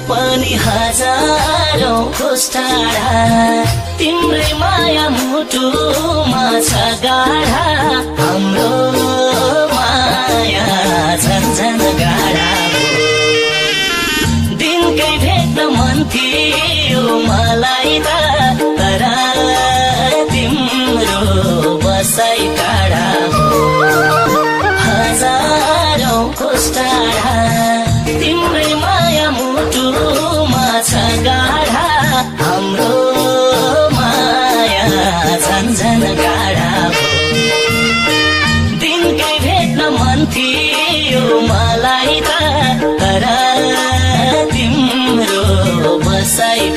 पनि हजारौं कोस टाढा तिम्रै माया मुटुमा छ गाढा हाम्रो माया झन्झन गाढा दिनकै भेट्न मन थियो मलाई त तर तिम्रो बसाइ टाढा हजारौं कोस टाढा तिम्रै माया मुटुमा छ गाढा हाम्रो माया झन्झन गाढा दिनकै भेट्न मन थियो मलाई त तर तिम्रो बसाइ